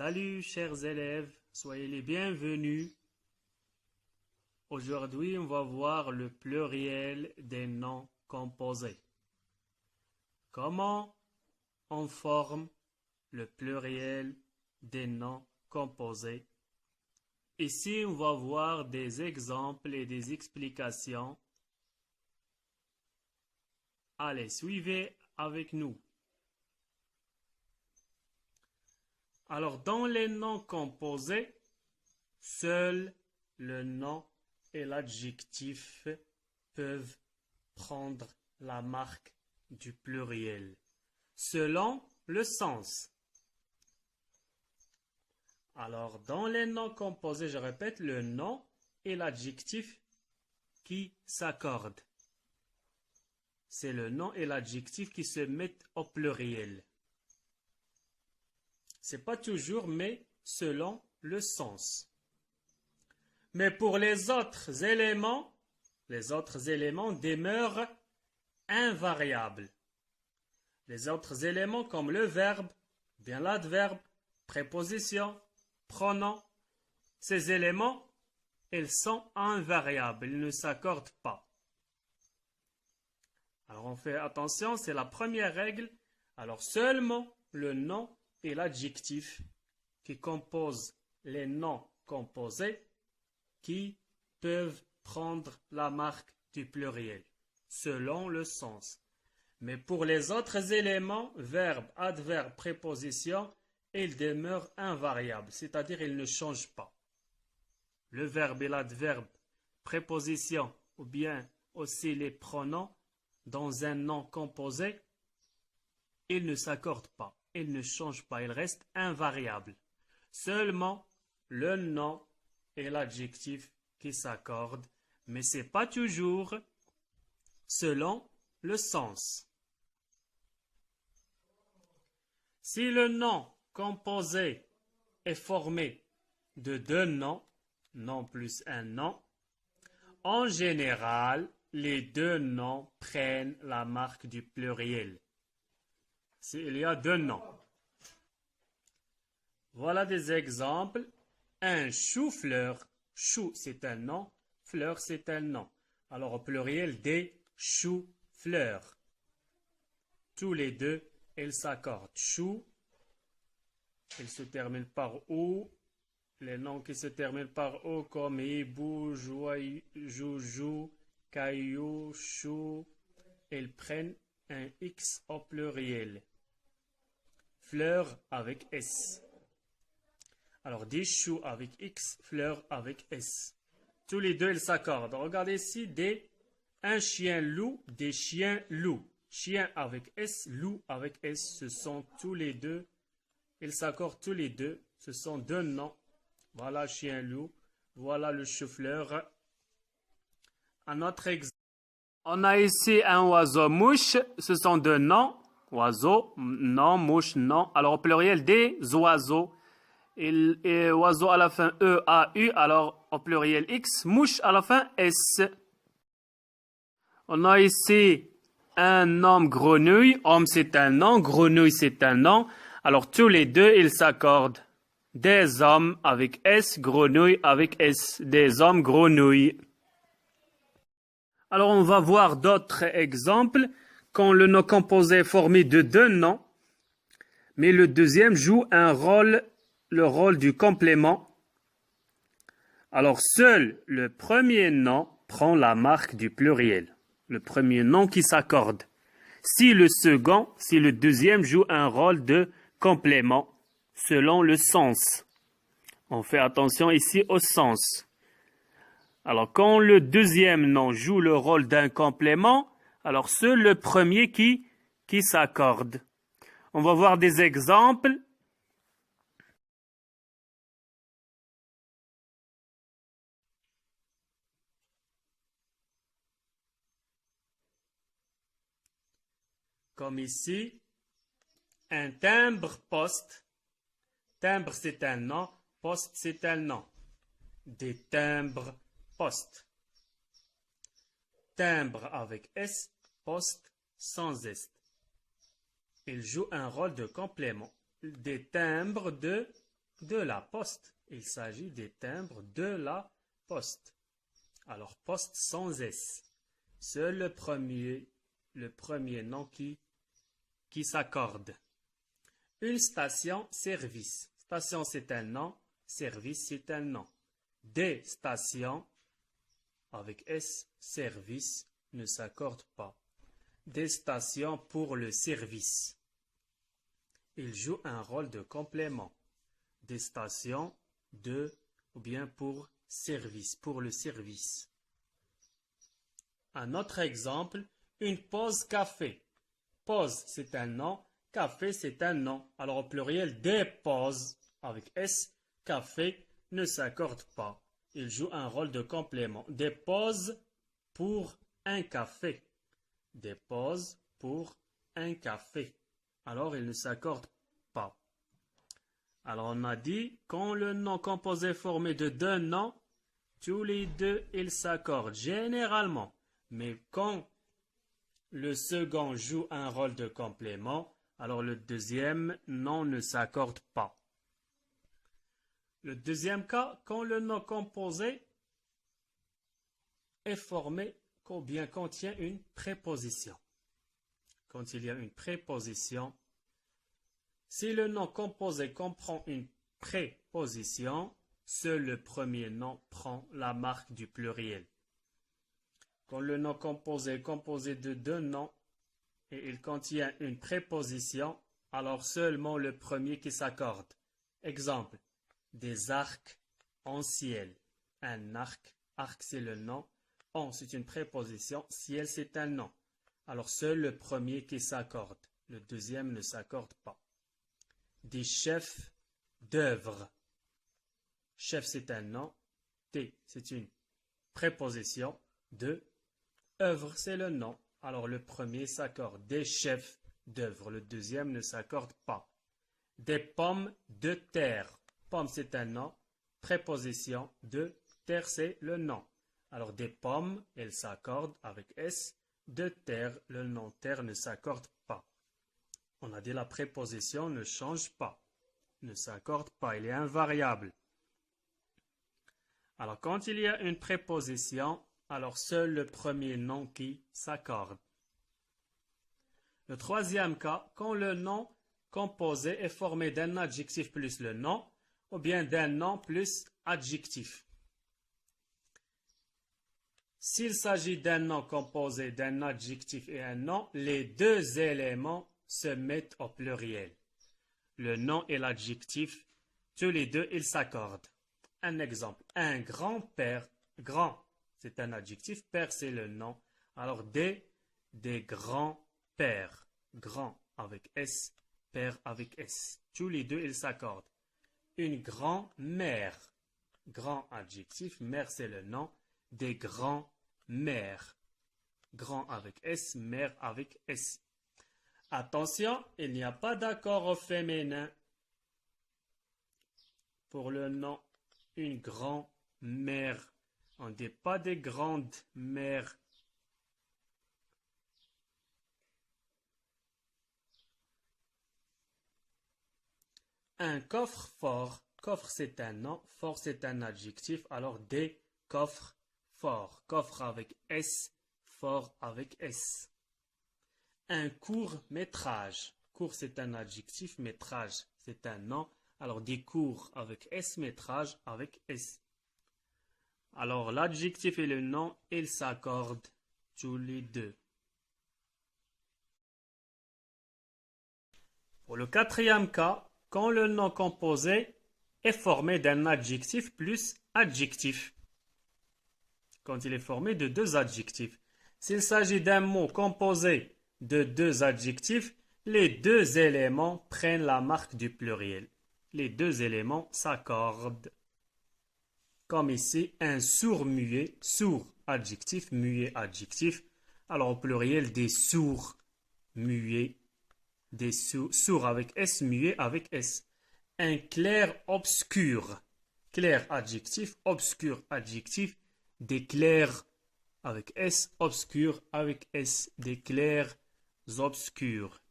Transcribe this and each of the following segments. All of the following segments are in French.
Salut chers élèves, soyez les bienvenus. Aujourd'hui, on va voir le pluriel des noms composés. Comment on forme le pluriel des noms composés? Ici, on va voir des exemples et des explications. Allez, suivez avec nous. Alors, dans les noms composés, seuls le nom et l'adjectif peuvent prendre la marque du pluriel, selon le sens. Alors, dans les noms composés, je répète, le nom et l'adjectif qui s'accordent. C'est le nom et l'adjectif qui se mettent au pluriel. C'est pas toujours, mais selon le sens. Mais pour les autres éléments demeurent invariables. Les autres éléments comme le verbe, bien l'adverbe, préposition, pronom, ces éléments, ils sont invariables, ils ne s'accordent pas. Alors on fait attention, c'est la première règle. Alors seulement le nom et l'adjectif qui composent les noms composés qui peuvent prendre la marque du pluriel, selon le sens. Mais pour les autres éléments, verbe, adverbe, préposition, ils demeurent invariables, c'est-à-dire ils ne changent pas. Le verbe et l'adverbe, préposition ou bien aussi les pronoms dans un nom composé, ils ne s'accordent pas, ils ne changent pas, ils restent invariables. Seulement le nom et l'adjectif qui s'accordent, mais ce n'est pas toujours selon le sens. Si le nom composé est formé de deux noms, nom plus un nom, en général, les deux noms prennent la marque du pluriel. S'il y a deux noms. Voilà des exemples. Un chou-fleur. Chou, c'est un nom. Fleur, c'est un nom. Alors, au pluriel, des choux-fleurs. Tous les deux, ils s'accordent. Chou, il se termine par ou. Les noms qui se terminent par o comme hibou, joujou, caillou, chou, ils prennent un X au pluriel. Fleur avec S. Alors, des choux avec X, fleurs avec S. Tous les deux, ils s'accordent. Regardez ici, un chien-loup, des chiens-loups. Chien avec S, loup avec S. Ce sont tous les deux, ils s'accordent tous les deux. Ce sont deux noms. Voilà chien-loup. Voilà le chou-fleur. Un autre exemple. On a ici un oiseau-mouche. Ce sont deux noms. Oiseau, nom, mouche, nom. Alors au pluriel, des oiseaux. Et oiseau à la fin E, A, U. Alors au pluriel X. Mouche à la fin S. On a ici un homme grenouille. Homme c'est un nom. Grenouille c'est un nom. Alors tous les deux, ils s'accordent. Des hommes avec S. Grenouille avec S. Des hommes grenouilles. Alors on va voir d'autres exemples. Quand le nom composé est formé de deux noms, mais le deuxième joue le rôle du complément. Alors seul le premier nom prend la marque du pluriel. Le premier nom qui s'accorde. Si le deuxième joue un rôle de complément selon le sens. On fait attention ici au sens. Alors quand le deuxième nom joue le rôle d'un complément, alors seul le premier qui s'accorde. On va voir des exemples. Comme ici, un timbre-poste. Timbre, c'est un nom. Poste, c'est un nom. Des timbres-poste. Timbre avec S, poste sans S. Il joue un rôle de complément. Des timbres de de la poste. Il s'agit des timbres de la poste. Alors, poste sans S. C'est le premier nom qui s'accorde. Une station-service. Station, c'est un nom. Service, c'est un nom. Des stations, avec S, service, ne s'accordent pas. Des stations pour le service. Il joue un rôle de complément. Des stations ou bien pour service, pour le service. Un autre exemple, une pause café. Pause, c'est un nom. Café, c'est un nom. Alors au pluriel, des pauses, avec S, café, ne s'accordent pas. Il joue un rôle de complément. Des pauses pour un café. Des pauses pour un café. Alors, il ne s'accorde pas. Alors, on a dit, quand le nom composé est formé de deux noms, tous les deux, ils s'accordent généralement. Mais quand le second joue un rôle de complément, alors le deuxième nom ne s'accorde pas. Le deuxième cas, quand le nom composé est formé ou bien contient une préposition. Quand il y a une préposition, si le nom composé comprend une préposition, seul le premier nom prend la marque du pluriel. Quand le nom composé est composé de deux noms et il contient une préposition, alors seulement le premier qui s'accorde. Exemple, des arcs en ciel. Un arc, c'est le nom. En, c'est une préposition. Ciel, c'est un nom. Alors, seul le premier qui s'accorde. Le deuxième ne s'accorde pas. Des chefs d'œuvre. Chef, c'est un nom. T, c'est une préposition. De, œuvre, c'est le nom. Alors, le premier s'accorde. Des chefs d'œuvre. Le deuxième ne s'accorde pas. Des pommes de terre. Pomme, c'est un nom. Préposition. De, terre, c'est le nom. Alors, des pommes, elles s'accordent avec S. De terre, le nom terre ne s'accorde pas. On a dit la préposition ne change pas. Ne s'accorde pas, il est invariable. Alors, quand il y a une préposition, alors seul le premier nom qui s'accorde. Le troisième cas, quand le nom composé est formé d'un adjectif plus le nom, ou bien d'un nom plus adjectif. S'il s'agit d'un nom composé d'un adjectif et un nom, les deux éléments se mettent au pluriel. Le nom et l'adjectif, tous les deux, ils s'accordent. Un exemple, un grand-père, grand, c'est un adjectif, père, c'est le nom. Alors, des grands-pères, grand avec S, père avec S. Tous les deux, ils s'accordent. Une grand-mère, grand adjectif, mère, c'est le nom. Des grands-mères. Grand avec S, mère avec S. Attention, il n'y a pas d'accord au féminin. Pour le nom, une grand-mère. On ne dit pas des grandes mères. Un coffre-fort. Coffre, c'est un nom. Fort, c'est un adjectif. Alors, des coffres forts. Coffre avec S. Fort avec S. Un court-métrage. Court, c'est un adjectif. Métrage, c'est un nom. Alors, des cours avec S. Métrage avec S. Alors, l'adjectif et le nom, ils s'accordent tous les deux. Pour le quatrième cas, quand le nom composé est formé d'un adjectif plus adjectif. Quand il est formé de deux adjectifs. S'il s'agit d'un mot composé de deux adjectifs, les deux éléments prennent la marque du pluriel. Les deux éléments s'accordent. Comme ici, un sourd-muet, sourd adjectif, muet adjectif. Alors au pluriel, des sourds muets, des sourds avec S, muet avec S. Un clair-obscur, clair adjectif, obscur adjectif, des clairs avec S, obscur avec S, des clairs obscurs.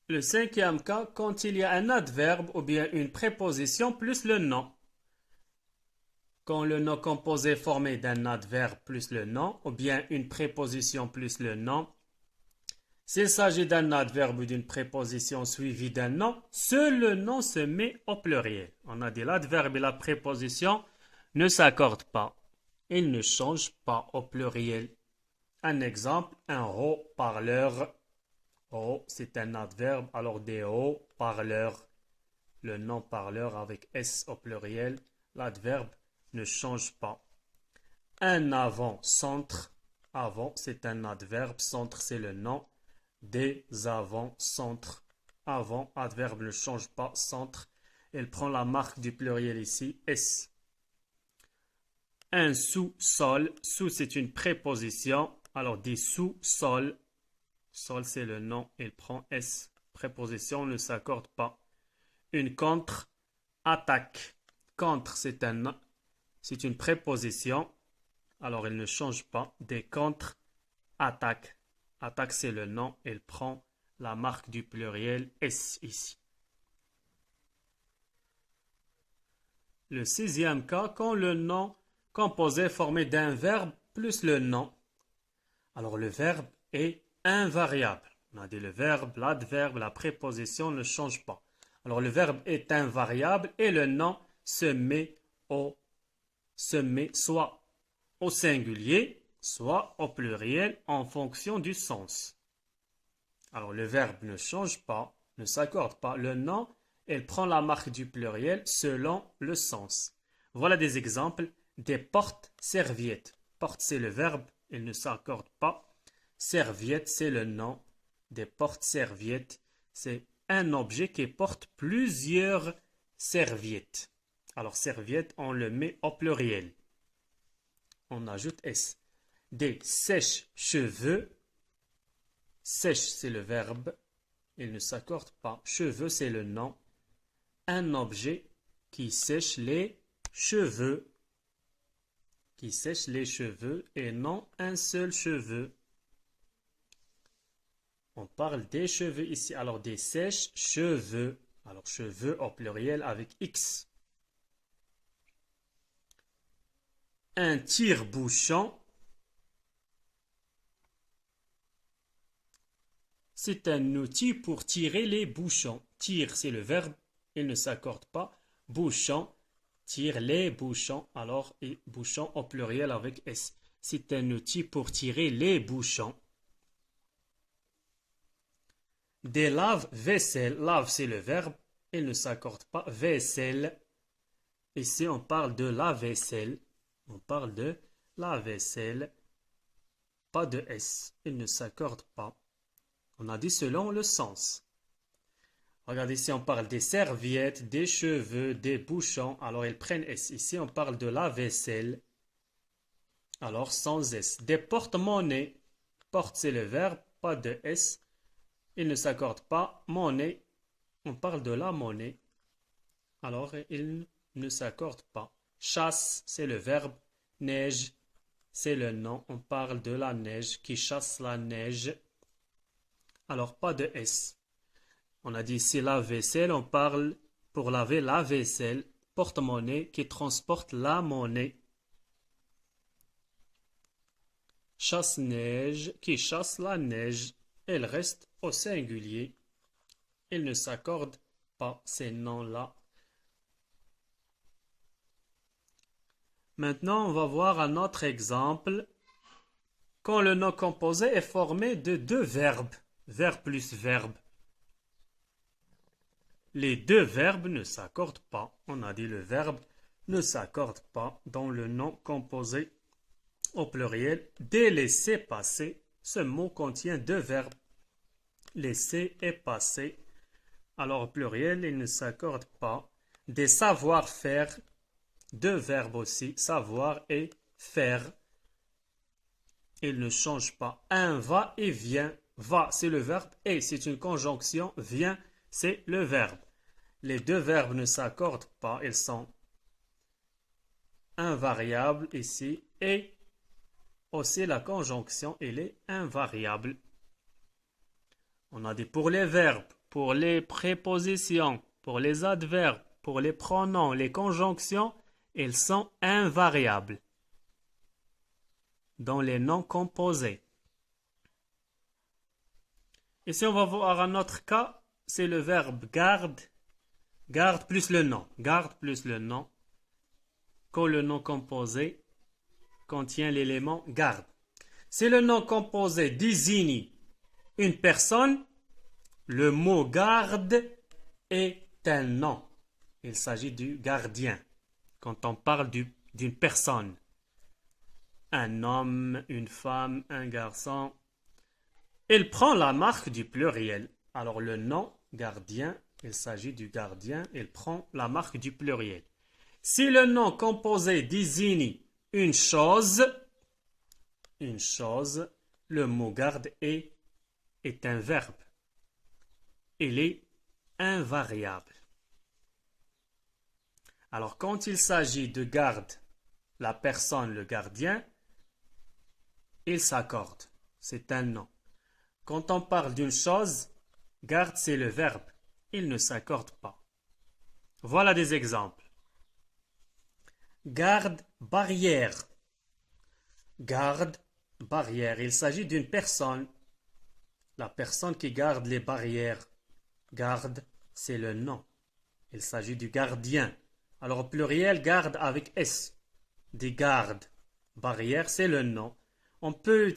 Le cinquième cas, quand il y a un adverbe ou bien une préposition plus le nom. Quand le nom composé est formé d'un adverbe plus le nom ou bien une préposition plus le nom. S'il s'agit d'un adverbe ou d'une préposition suivie d'un nom, seul le nom se met au pluriel. On a dit l'adverbe et la préposition ne s'accordent pas. Ils ne changent pas au pluriel. Un exemple, un haut-parleur. Haut, c'est un adverbe, alors des haut-parleurs. Le nom parleur avec S au pluriel, l'adverbe ne change pas. Un avant-centre. Avant, c'est un adverbe, centre, c'est le nom. Des avant-centres. Avant, adverbe ne change pas, centre. Elle prend la marque du pluriel ici, S. Un sous-sol. Sous, c'est une préposition. Alors, des sous-sols. Sol, c'est le nom. Il prend S. Préposition ne s'accorde pas. Une contre-attaque. Contre, c'est une préposition. Alors, elle ne change pas. Des contre-attaques. Attaque, c'est le nom. Elle prend la marque du pluriel S ici. Le sixième cas, quand le nom composé est formé d'un verbe plus le nom. Alors, le verbe est invariable. On a dit le verbe, l'adverbe, la préposition ne change pas. Alors, le verbe est invariable et le nom se met soit au singulier, soit au pluriel en fonction du sens. Alors, le verbe ne change pas, ne s'accorde pas. Le nom, elle prend la marque du pluriel selon le sens. Voilà des exemples des portes-serviettes. Porte, c'est le verbe, elle ne s'accorde pas. Serviette, c'est le nom. Des portes-serviettes, c'est un objet qui porte plusieurs serviettes. Alors, serviette, on le met au pluriel. On ajoute S. Des sèche-cheveux. Sèche, c'est le verbe. Il ne s'accorde pas. Cheveux, c'est le nom. Un objet qui sèche les cheveux. Qui sèche les cheveux et non un seul cheveu. On parle des cheveux ici. Alors, des sèche-cheveux. Alors, cheveux au pluriel avec X. Un tire-bouchon. C'est un outil pour tirer les bouchons. Tire, c'est le verbe. Il ne s'accorde pas. Bouchon, tire les bouchons. Alors, et bouchon au pluriel avec S. C'est un outil pour tirer les bouchons. Des lave-vaisselle. Lave, c'est le verbe. Il ne s'accorde pas. Vaisselle. Ici, on parle de la vaisselle. On parle de la vaisselle. Pas de S. Il ne s'accorde pas. On a dit selon le sens. Regardez ici, on parle des serviettes, des cheveux, des bouchons. Alors, ils prennent S. Ici, on parle de la vaisselle. Alors, sans S. Des porte-monnaies. Porte, c'est le verbe. Pas de S. Il ne s'accorde pas. Monnaie. On parle de la monnaie. Alors, il ne s'accorde pas. Chasse, c'est le verbe. Neige, c'est le nom. On parle de la neige qui chasse la neige. Alors, pas de S. On a dit ici la vaisselle. On parle pour laver la vaisselle. Porte-monnaie qui transporte la monnaie. Chasse-neige qui chasse la neige. Elle reste au singulier. Il ne s'accorde pas ces noms-là. Maintenant, on va voir un autre exemple. Quand le nom composé est formé de deux verbes. Verbe plus verbe. Les deux verbes ne s'accordent pas. On a dit le verbe ne s'accorde pas dans le nom composé au pluriel. Des laisser passer. Ce mot contient deux verbes. Laisser et passer. Alors au pluriel, il ne s'accorde pas. Des savoir-faire. Deux verbes aussi, savoir et faire. Il ne change pas. Un va et vient. Va, c'est le verbe et c'est une conjonction. Vient, c'est le verbe. Les deux verbes ne s'accordent pas. Ils sont invariables ici. Et aussi la conjonction, elle est invariable. On a dit pour les verbes pour les prépositions, pour les adverbes, pour les pronoms, les conjonctions, ils sont invariables dans les noms composés. Ici, on va voir un autre cas, c'est le verbe garde. Garde plus le nom. Garde plus le nom. Quand le nom composé contient l'élément garde. Si le nom composé désigne une personne, le mot garde est un nom. Il s'agit du gardien. Quand on parle d'une personne, un homme, une femme, un garçon, il prend la marque du pluriel. Alors le nom gardien, il s'agit du gardien, il prend la marque du pluriel. Si le nom composé désigne une chose, le mot garde est un verbe. Il est invariable. Alors quand il s'agit de garde, la personne, le gardien, il s'accorde. C'est un nom. Quand on parle d'une chose, garde c'est le verbe. Il ne s'accorde pas. Voilà des exemples. Garde barrière. Garde barrière. Il s'agit d'une personne. La personne qui garde les barrières. Garde, c'est le nom. Il s'agit du gardien. Alors au pluriel, garde avec S. Des gardes. Barrière, c'est le nom. On peut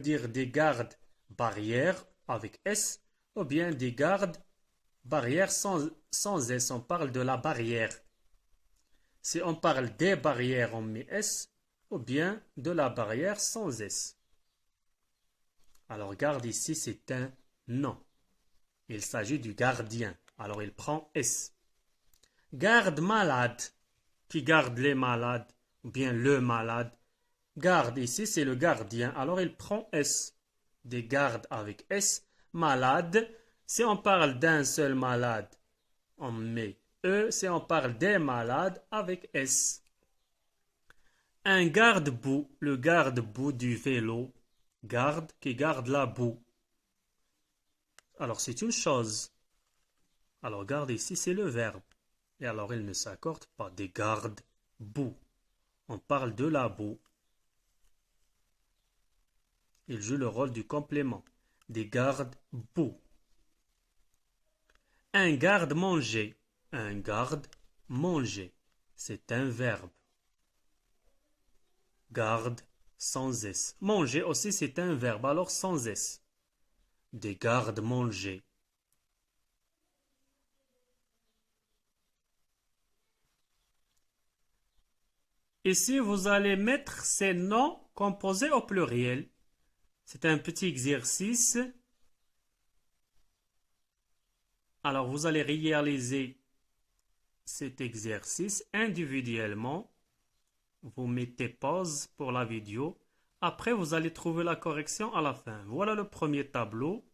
dire des gardes barrières avec S ou bien des gardes barrières sans S. On parle de la barrière. Si on parle des barrières, on met S ou bien de la barrière sans S. Alors garde ici, c'est un nom. Il s'agit du gardien. Alors il prend S. Garde malade. Qui garde les malades ou bien le malade. Garde ici, c'est le gardien. Alors il prend S. Des gardes avec S. Malade. Si on parle d'un seul malade, on met E. Si on parle des malades, avec S. Un garde-boue. Le garde-boue du vélo. Garde qui garde la boue. Alors c'est une chose. Alors garde ici, c'est le verbe. Et alors il ne s'accorde pas. Des garde-boue. On parle de la boue. Il joue le rôle du complément. Des garde-boue. Un garde-manger. Un garde-manger. C'est un verbe. Garde sans S. Manger aussi c'est un verbe, alors sans S. Des garde-manger. Ici, vous allez mettre ces noms composés au pluriel. C'est un petit exercice. Alors, vous allez réaliser cet exercice individuellement. Vous mettez pause pour la vidéo. Après, vous allez trouver la correction à la fin. Voilà le premier tableau.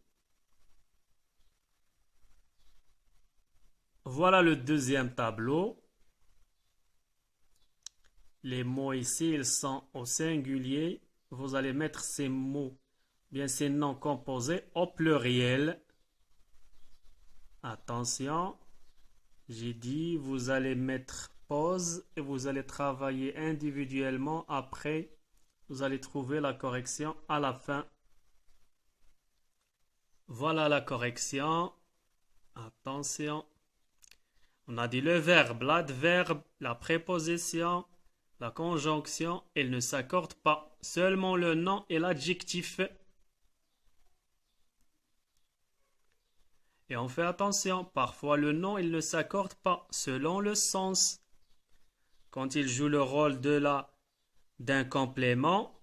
Voilà le deuxième tableau. Les mots ici, ils sont au singulier. Vous allez mettre ces mots, bien ces noms composés au pluriel. Attention, j'ai dit, vous allez mettre pause et vous allez travailler individuellement. Après, vous allez trouver la correction à la fin. Voilà la correction. Attention. On a dit le verbe, l'adverbe, la préposition, la conjonction, ils ne s'accordent pas. Seulement le nom et l'adjectif. Et on fait attention, parfois le nom, il ne s'accorde pas selon le sens. Quand il joue le rôle d'un complément,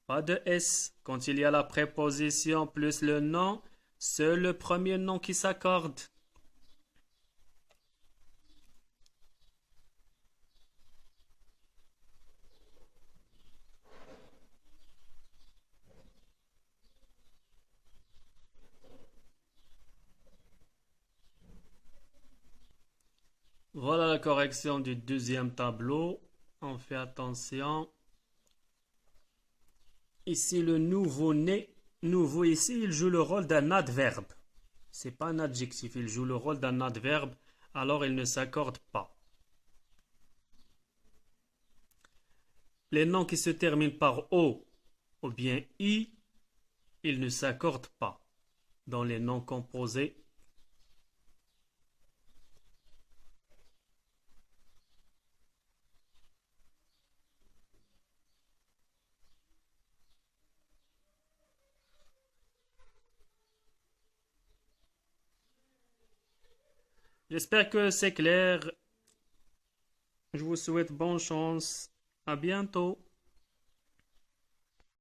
pas de S. Quand il y a la préposition plus le nom, seul le premier nom qui s'accorde. Voilà la correction du deuxième tableau. On fait attention. Ici, le nouveau-né. Nouveau ici, il joue le rôle d'un adverbe. C'est pas un adjectif, il joue le rôle d'un adverbe, alors il ne s'accorde pas. Les noms qui se terminent par O ou bien I, ils ne s'accordent pas dans les noms composés. J'espère que c'est clair. Je vous souhaite bonne chance. À bientôt.